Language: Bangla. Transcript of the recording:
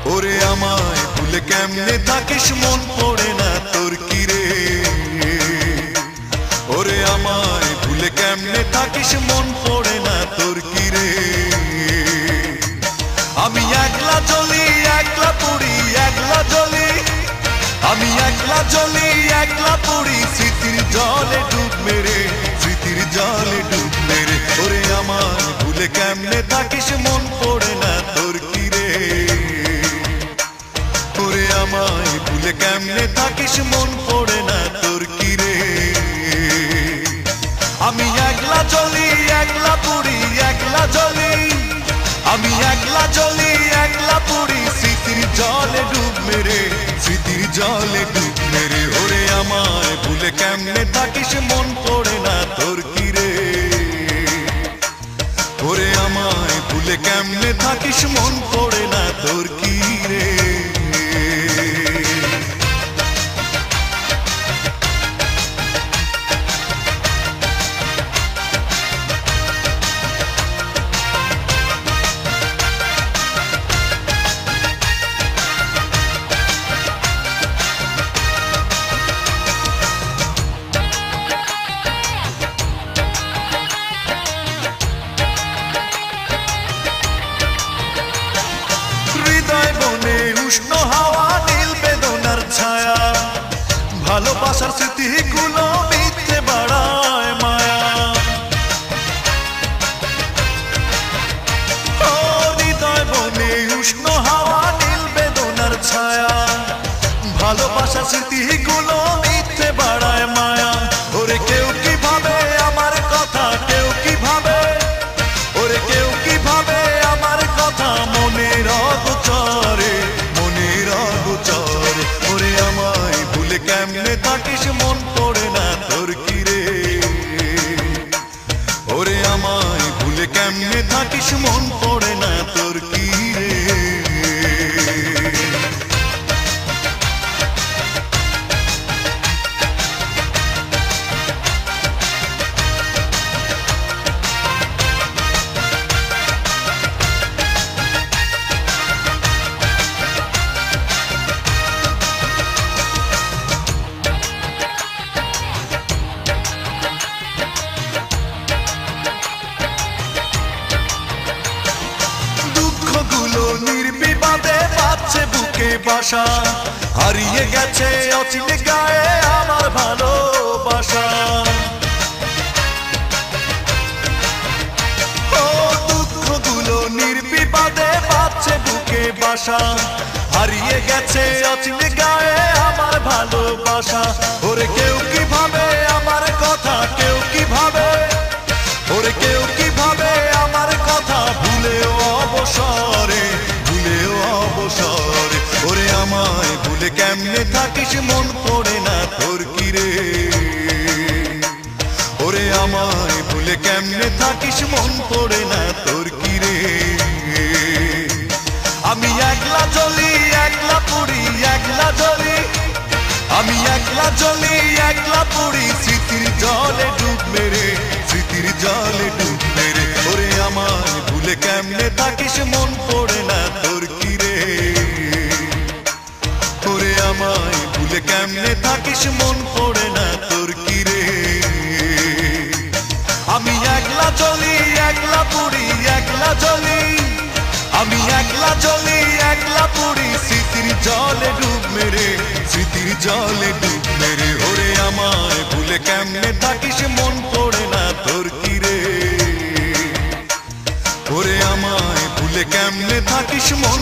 ওরে আমায় ভুলে কেমনে থাকিস মন পড়ে না তোর কি রে ওরে আমায় ভুলে কেমনে থাকিস মন পড়ে না তোর কি রে আমি একলা জ্বলি একলা পুড়ি একলা জ্বলি আমি একলা জ্বলি একলা পুড়ি স্মৃতির জলে ডুব মেরে স্মৃতির জলে ডুব মেরে ওরে আমায় ভুলে কেমনে থাকিস মন পড়ে না তোর কি রে ওরে আমায় ভুলে কেমনে থাকিস মন পড়ে না তোর কি রে আমি একলা জ্বলি একলা পুড়ি একলা জ্বলি আমি একলা জ্বলি একলা পুড়ি স্মৃতির জলে ডুব মেরে স্মৃতির জলে ডুব মেরে ওরে আমায় ভুলে কেমনে থাকিস মন পড়ে না তোর কি রে ওরে আমায় ভুলে কেমনে থাকিস মন পড়ে না তোর কি রে উষ্ণ হাওয়া নীল বেদনার ছায়া ভালোবাসার স্মৃতিগুলো মিথ্যে বাড়ায় মায়া ও হৃদয় বনে উষ্ণ হাওয়া নীল বেদনার ছায়া ভালোবাসার স্মৃতিগুলো মিথ্যে বাড়ায় মায়া ওরে কেউ কি ভাবে আমার কথা কেউ কি ভাবে ওরে কেউ কি ভাবে আমার কথা মনের অগোচরে ওরে আমায় ভুলে কেমনে থাকিস মন পড়ে না তোর কি রে ওরে আমায় ভুলে কেমনে থাকিস মন পড়ে না তোর কি রে নির্বিবাদে বাজছে বুকে বাসা হারিয়ে গেছে অচিনে গায়ে আমার ভালোবাসা ও দুঃখগুলো নির্বিবাদে বাজছে বুকে বাসা হারিয়ে গেছে অচিনে গায়ে আমার ভালোবাসা ওরে কেউ কি ভাবে আমার কথা কেউ কি ভাবে ওরে কেউ কি ভাবে আমার কথা ভুলেও অবসরে ভুলেও অবসরে ওরে আমায় ভুলে কেমনে থাকিস মন পড়ে না তোর কি রে ওরে আমায় ভুলে কেমনে থাকিস মন পড়ে না তোর কি রে আমি একলা জ্বলি একলা পুড়ি একলা জ্বলি আমি একলা জ্বলি একলা পুড়ি স্মৃতির জলে ডুব মেরে স্মৃতির জলে ডুব মেরে ওরে আমায় ভুলে কেমনে থাকিস মন পড়ে না তোর কি রে ওরে আমায় ভুলে কেমনে থাকিস মন পড়ে না তোর কি রে আমি একলা জ্বলি একলা পুড়ি একলা জ্বলি আমি একলা জ্বলি একলা পুড়ি স্মৃতির জলে ডুব মেরে স্মৃতির জলে ডুব মেরে ওরে আমায় ভুলে কেমনে থাকিস মন পড়ে না তোর কি রে ওরে আমায় ভুলে কেমনে থাকিস মন